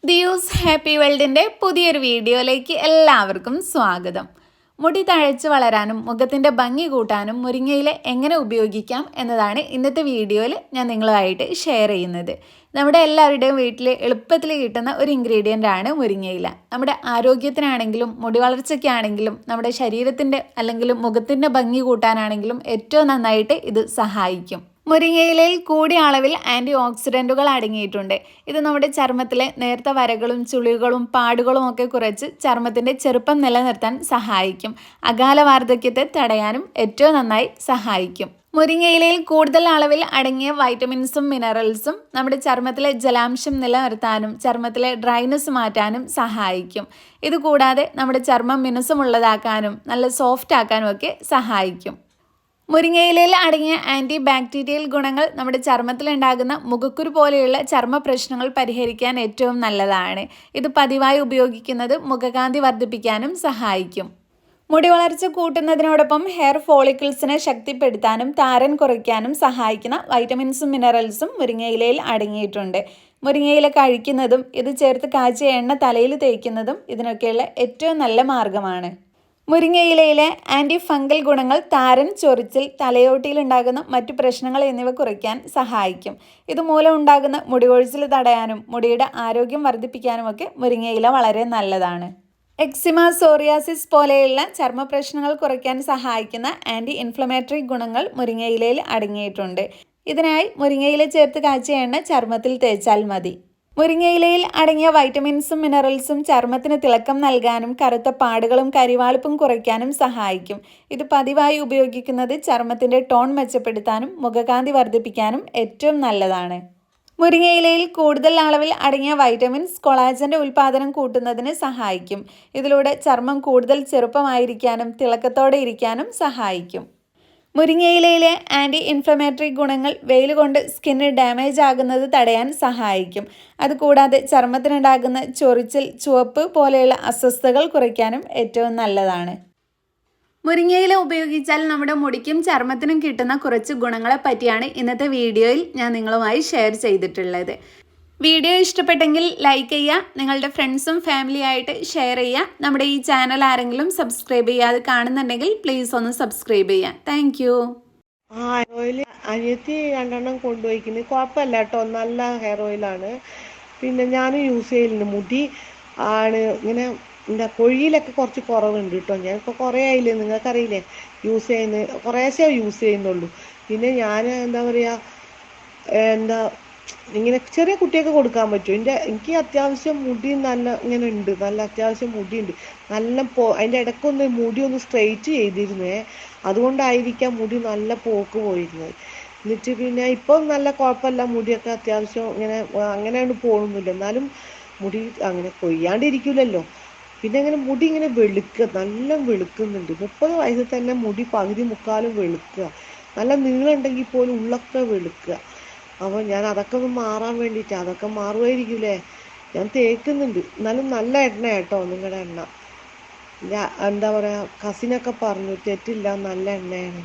ദിയൂസ് happy വേൾഡിൻ്റെ പുതിയൊരു വീഡിയോയിലേക്ക് എല്ലാവർക്കും സ്വാഗതം. മുടി തഴച്ച് വളരാനും മുഖത്തിൻ്റെ ഭംഗി കൂട്ടാനും മുരിങ്ങയില എങ്ങനെ ഉപയോഗിക്കാം എന്നതാണ് ഇന്നത്തെ വീഡിയോയിൽ ഞാൻ നിങ്ങളുമായിട്ട് ഷെയർ ചെയ്യുന്നത്. നമ്മുടെ എല്ലാവരുടെയും വീട്ടിൽ എളുപ്പത്തിൽ കിട്ടുന്ന ഒരു ഇൻഗ്രീഡിയൻ്റ് ആണ് മുരിങ്ങയില. നമ്മുടെ ആരോഗ്യത്തിനാണെങ്കിലും മുടി വളർച്ചയ്ക്കാണെങ്കിലും നമ്മുടെ ശരീരത്തിൻ്റെ അല്ലെങ്കിൽ മുഖത്തിൻ്റെ ഭംഗി കൂട്ടാനാണെങ്കിലും ഏറ്റവും നന്നായിട്ട് ഇത് സഹായിക്കും. മുരിങ്ങയിലയിൽ കൂടിയ അളവിൽ ആൻറ്റി ഓക്സിഡൻറ്റുകൾ അടങ്ങിയിട്ടുണ്ട്. ഇത് നമ്മുടെ ചർമ്മത്തിലെ നേർത്ത വരകളും ചുളിവുകളും പാടുകളും ഒക്കെ കുറച്ച് ചർമ്മത്തിൻ്റെ ചെറുപ്പം നിലനിർത്താൻ സഹായിക്കും. അകാല വാർദ്ധക്യത്തെ തടയാനും ഏറ്റവും നന്നായി സഹായിക്കും. മുരിങ്ങയിലയിൽ കൂടുതൽ അളവിൽ അടങ്ങിയ വൈറ്റമിൻസും മിനറൽസും നമ്മുടെ ചർമ്മത്തിലെ ജലാംശം നിലനിർത്താനും ചർമ്മത്തിലെ ഡ്രൈനസ് മാറ്റാനും സഹായിക്കും. ഇതുകൂടാതെ നമ്മുടെ ചർമ്മം മിനുസമുള്ളതാക്കാനും നല്ല സോഫ്റ്റ് ആക്കാനും ഒക്കെ സഹായിക്കും. മുരിങ്ങയിലയിൽ അടങ്ങിയ ആൻറ്റി ബാക്ടീരിയൽ ഗുണങ്ങൾ നമ്മുടെ ചർമ്മത്തിലുണ്ടാകുന്ന മുഖക്കുരു പോലെയുള്ള ചർമ്മ പ്രശ്നങ്ങൾ പരിഹരിക്കാൻ ഏറ്റവും നല്ലതാണ്. ഇത് പതിവായി ഉപയോഗിക്കുന്നത് മുഖകാന്തി വർദ്ധിപ്പിക്കാനും സഹായിക്കും. മുടി വളർച്ച കൂട്ടുന്നതിനോടൊപ്പം ഹെയർ ഫോളിക്കിൾസിനെ ശക്തിപ്പെടുത്താനും താരൻ കുറയ്ക്കാനും സഹായിക്കുന്ന വൈറ്റമിൻസും മിനറൽസും മുരിങ്ങയിലയിൽ അടങ്ങിയിട്ടുണ്ട്. മുരിങ്ങയില കഴിക്കുന്നതും ഇത് ചേർത്ത് കാച്ചിയ എണ്ണ തലയിൽ തേക്കുന്നതും ഇതിനൊക്കെയുള്ള ഏറ്റവും നല്ല മാർഗമാണ്. മുരിങ്ങയിലയിലെ ആൻറ്റി ഫംഗൽ ഗുണങ്ങൾ താരൻ, ചൊറിച്ചിൽ, തലയോട്ടിയിലുണ്ടാകുന്ന മറ്റു പ്രശ്നങ്ങൾ എന്നിവ കുറയ്ക്കാൻ സഹായിക്കും. ഇതുമൂലം ഉണ്ടാകുന്ന മുടി കൊഴിച്ചിൽ തടയാനും മുടിയുടെ ആരോഗ്യം വർദ്ധിപ്പിക്കാനുമൊക്കെ മുരിങ്ങയില വളരെ നല്ലതാണ്. എക്സിമ, സോറിയാസിസ് പോലെയുള്ള ചർമ്മ പ്രശ്നങ്ങൾ കുറയ്ക്കാൻ സഹായിക്കുന്ന ആൻറ്റി ഇൻഫ്ലമേറ്ററി ഗുണങ്ങൾ മുരിങ്ങയിലയിൽ അടങ്ങിയിട്ടുണ്ട്. ഇതിനായി മുരിങ്ങയില ചേർത്ത് കാച്ചിയ എണ്ണ ചർമ്മത്തിൽ തേച്ചാൽ മതി. മുരിങ്ങയിലയിൽ അടങ്ങിയ വൈറ്റമിൻസും മിനറൽസും ചർമ്മത്തിന് തിളക്കം നൽകാനും കറുത്ത പാടുകളും കരിവാളിപ്പും കുറയ്ക്കാനും സഹായിക്കും. ഇത് പതിവായി ഉപയോഗിക്കുന്നത് ചർമ്മത്തിൻ്റെ ടോൺ മെച്ചപ്പെടുത്താനും മുഖകാന്തി വർദ്ധിപ്പിക്കാനും ഏറ്റവും നല്ലതാണ്. മുരിങ്ങയിലയിൽ കൂടുതൽ അളവിൽ അടങ്ങിയ വൈറ്റമിൻസ് കൊളാജൻ്റെ ഉൽപ്പാദനം കൂട്ടുന്നതിന് സഹായിക്കും. ഇതിലൂടെ ചർമ്മം കൂടുതൽ ചെറുപ്പമായിരിക്കാനും തിളക്കത്തോടെ ഇരിക്കാനും സഹായിക്കും. മുരിങ്ങയിലയിലെ ആൻറ്റി ഇൻഫ്ലമേറ്ററി ഗുണങ്ങൾ വെയിൽ കൊണ്ട് സ്കിന്ന് ഡാമേജ് ആകുന്നത് തടയാൻ സഹായിക്കും. അതുകൂടാതെ ചർമ്മത്തിനുണ്ടാകുന്ന ചൊറിച്ചിൽ, ചുവപ്പ് പോലെയുള്ള അസ്വസ്ഥതകൾ കുറയ്ക്കാനും ഏറ്റവും നല്ലതാണ്. മുരിങ്ങയില ഉപയോഗിച്ചാൽ നമ്മുടെ മുടിക്കും ചർമ്മത്തിനും കിട്ടുന്ന കുറച്ച് ഗുണങ്ങളെ പറ്റിയാണ് ഇന്നത്തെ വീഡിയോയിൽ ഞാൻ നിങ്ങളുമായി ഷെയർ ചെയ്തിട്ടുള്ളത്. വീഡിയോ ഇഷ്ടപ്പെട്ടെങ്കിൽ ലൈക്ക് ചെയ്യുക, നിങ്ങളുടെ ഫ്രണ്ട്സും ഫാമിലിയായിട്ട് ഷെയർ ചെയ്യുക. നമ്മുടെ ഈ ചാനൽ ആരെങ്കിലും സബ്സ്ക്രൈബ് ചെയ്യാതെ കാണുന്നുണ്ടെങ്കിൽ പ്ലീസ് ഒന്ന് സബ്സ്ക്രൈബ് ചെയ്യുക. Thank you. ഹെയർ ഓയിൽ അനിയത്തി 2 കൊണ്ടുപോയിക്കുന്നത് കുഴപ്പമില്ല കേട്ടോ, നല്ല ഹെയർ ഓയിലാണ്. പിന്നെ ഞാൻ യൂസ് ചെയ്യുന്നുണ്ട്. മുടി ആണ് ഇങ്ങനെ എന്താ കൊഴിയിലൊക്കെ കുറച്ച് കുറവുണ്ട് കേട്ടോ. ഞാനിപ്പോൾ കുറേ ആയില്ലേ, നിങ്ങൾക്കറിയില്ലേ യൂസ് ചെയ്യുന്നത്, കുറേശ്ശേ യൂസ് ചെയ്യുന്നുള്ളൂ. പിന്നെ ഞാൻ എന്താ പറയുക, എന്താ ഇങ്ങനെ ചെറിയ കുട്ടിയൊക്കെ കൊടുക്കാൻ പറ്റും. എനിക്ക് അത്യാവശ്യം മുടി നല്ല ഇങ്ങനെ ഉണ്ട്, നല്ല അത്യാവശ്യം മുടിയുണ്ട്. നല്ല അതിൻ്റെ ഇടയ്ക്കൊന്ന് മുടി ഒന്ന് സ്ട്രെയിറ്റ് ചെയ്തിരുന്നേ, അതുകൊണ്ടായിരിക്കാം മുടി നല്ല പോക്ക് പോയിരുന്നത്. എന്നിട്ട് പിന്നെ ഇപ്പം നല്ല കുഴപ്പമില്ല, മുടിയൊക്കെ അത്യാവശ്യം ഇങ്ങനെ അങ്ങനെയാണ് പോകുന്നില്ല. എന്നാലും മുടി അങ്ങനെ കൊയ്യാണ്ടിരിക്കില്ലല്ലോ. പിന്നെ ഇങ്ങനെ മുടി ഇങ്ങനെ വെളുക്കുക, നല്ല വെളുക്കുന്നുണ്ട്. 30 വയസ്സിൽ തന്നെ മുടി പകുതി മുക്കാലും വെളുക്കുക. നല്ല നീളമുണ്ടെങ്കിൽ പോലും ഉള്ളൊക്കെ വെളുക്കുക. അപ്പോൾ ഞാൻ അതൊക്കെ ഒന്ന് മാറാൻ വേണ്ടിയിട്ട്, അതൊക്കെ മാറുമായിരിക്കില്ലേ, ഞാൻ തേക്കുന്നുണ്ട്. എന്നാലും നല്ല എണ്ണ കേട്ടോ നിങ്ങളുടെ എണ്ണ. എന്താ പറയുക, കസിനൊക്കെ പറഞ്ഞു തെറ്റില്ല, നല്ല എണ്ണയാണ്.